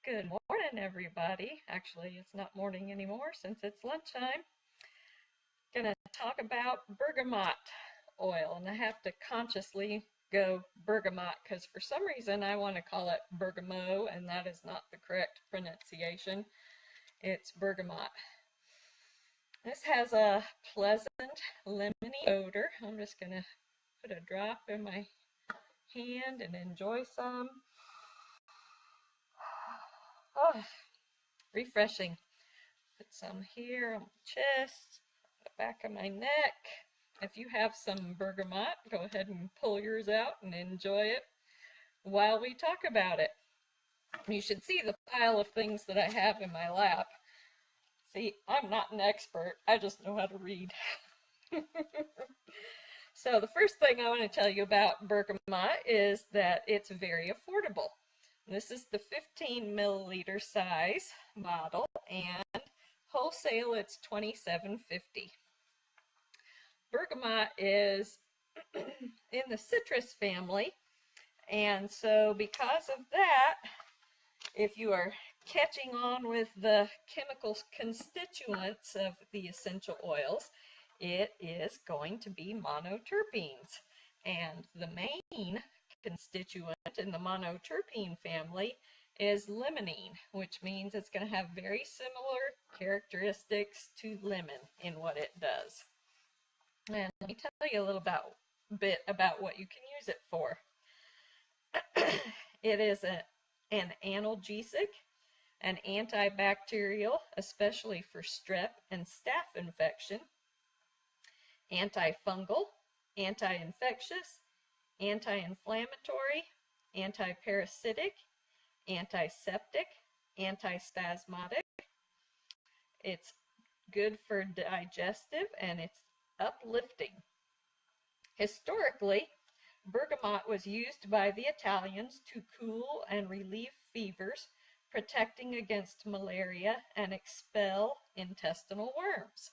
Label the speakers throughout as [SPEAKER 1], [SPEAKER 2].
[SPEAKER 1] Good morning, everybody. Actually, it's not morning anymore since it's lunchtime. Gonna talk about bergamot oil, and I have to consciously go bergamot because for some reason I want to call it bergamot, and that is not the correct pronunciation. It's bergamot. This has a pleasant lemony odor. I'm just gonna put a drop in my hand and enjoy some. Oh, refreshing. Put some here on my chest, the back of my neck. If you have some bergamot, go ahead and pull yours out and enjoy it while we talk about it. You should see the pile of things that I have in my lap. See, I'm not an expert, I just know how to read. So the first thing I want to tell you about bergamot is that it's very affordable. This is the 15 milliliter size bottle, and wholesale it's $27.50. Bergamot is in the citrus family, and so because of that, if you are catching on with the chemical constituents of the essential oils, it is going to be monoterpenes. And the main constituent in the monoterpene family is limonene, which means it's going to have very similar characteristics to lemon in what it does. And let me tell you a little bit about what you can use it for. It is an analgesic, an antibacterial, especially for strep and staph infection, antifungal, anti-infectious, anti-inflammatory, antiparasitic, antiseptic, antispasmodic. It's good for digestive and it's uplifting. Historically, bergamot was used by the Italians to cool and relieve fevers, protecting against malaria and expel intestinal worms.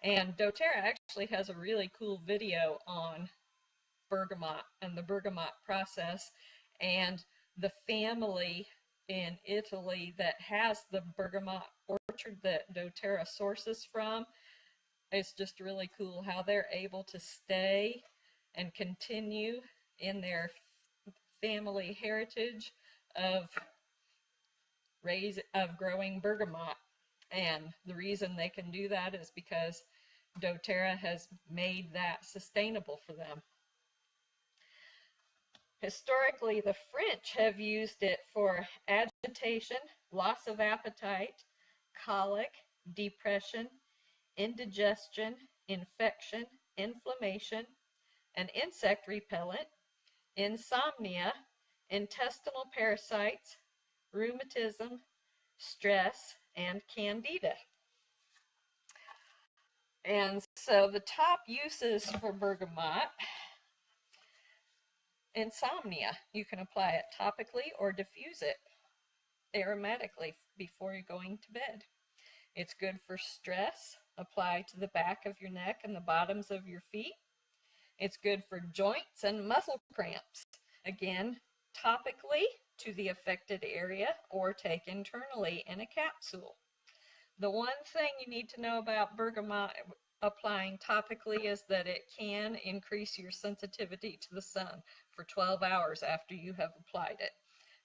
[SPEAKER 1] And doTERRA actually has a really cool video on bergamot and the bergamot process, and the family in Italy that has the bergamot orchard that doTERRA sources from. It's just really cool how they're able to stay and continue in their family heritage of growing bergamot. And the reason they can do that is because doTERRA has made that sustainable for them. Historically, the French have used it for agitation, loss of appetite, colic, depression, indigestion, infection, inflammation, an insect repellent, insomnia, intestinal parasites, rheumatism, stress, and candida. And so the top uses for bergamot: insomnia. You can apply it topically or diffuse it aromatically before you're going to bed. It's good for stress. Apply to the back of your neck and the bottoms of your feet. It's good for joints and muscle cramps. Again, topically to the affected area or take internally in a capsule. The one thing you need to know about bergamot applying topically is that it can increase your sensitivity to the sun for 12 hours after you have applied it.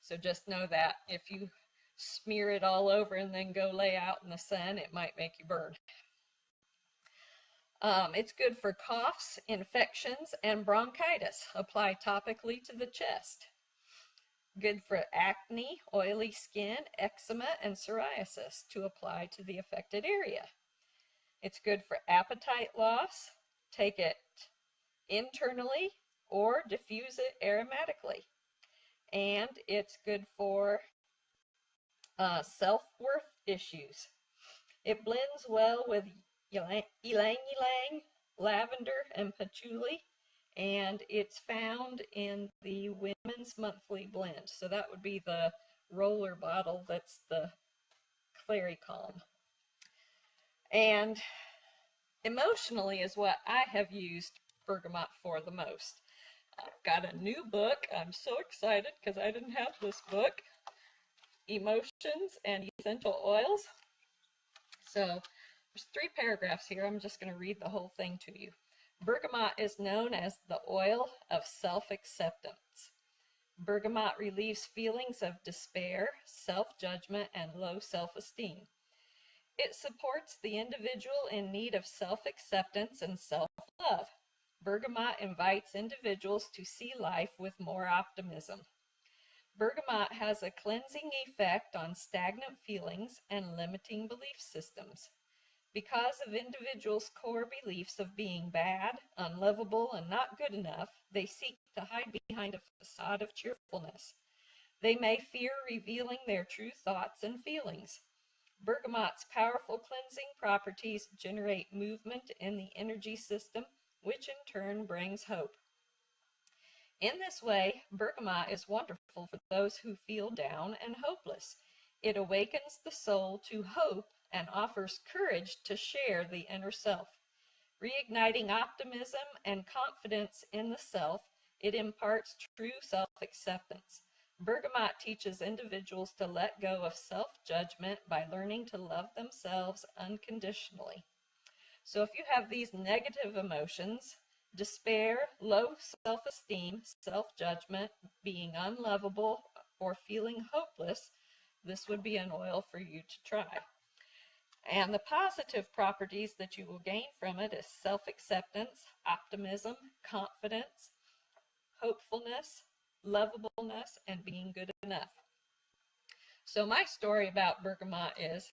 [SPEAKER 1] So just know that if you smear it all over and then go lay out in the sun, it might make you burn. It's good for coughs, infections, and bronchitis. Apply topically to the chest. Good for acne, oily skin, eczema, and psoriasis to apply to the affected area. It's good for appetite loss. Take it internally or diffuse it aromatically. And it's good for self-worth issues. It blends well with ylang-ylang, lavender, and patchouli, and it's found in the Women's Monthly Blend. So that would be the roller bottle that's the Clary Calm. And emotionally is what I have used bergamot for the most. I've got a new book. I'm so excited because I didn't have this book. emotions and essential oils. So there's 3 paragraphs here. I'm just going to read the whole thing to you. Bergamot is known as the oil of self-acceptance. Bergamot relieves feelings of despair, self-judgment, and low self-esteem. It supports the individual in need of self-acceptance and self-love. Bergamot invites individuals to see life with more optimism. Bergamot has a cleansing effect on stagnant feelings and limiting belief systems. Because of individuals' core beliefs of being bad, unlovable, and not good enough, they seek to hide behind a facade of cheerfulness. They may fear revealing their true thoughts and feelings. Bergamot's powerful cleansing properties generate movement in the energy system, which in turn brings hope. In this way, bergamot is wonderful for those who feel down and hopeless. It awakens the soul to hope and offers courage to share the inner self. Reigniting optimism and confidence in the self, it imparts true self-acceptance. Bergamot teaches individuals to let go of self-judgment by learning to love themselves unconditionally. So if you have these negative emotions, despair, low self-esteem, self-judgment, being unlovable, or feeling hopeless, this would be an oil for you to try. And the positive properties that you will gain from it is self-acceptance, optimism, confidence, hopefulness, lovableness, and being good enough. So my story about bergamot is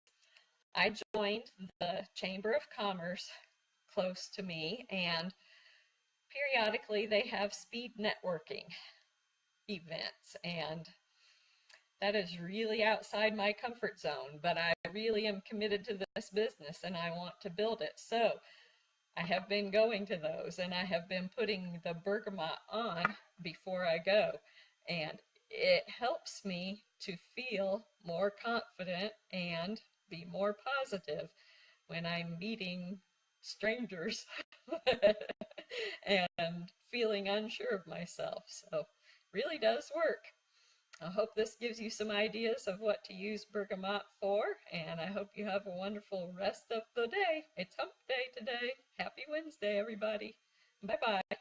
[SPEAKER 1] I joined the Chamber of Commerce close to me, and periodically they have speed networking events, and that is really outside my comfort zone, but I really am committed to this business and I want to build it. So I have been going to those, and I have been putting the bergamot on before I go, and it helps me to feel more confident and be more positive when I'm meeting strangers and feeling unsure of myself. So really does work. I hope this gives you some ideas of what to use bergamot for, and I hope you have a wonderful rest of the day. It's hump day today. Happy Wednesday, everybody. Bye-bye.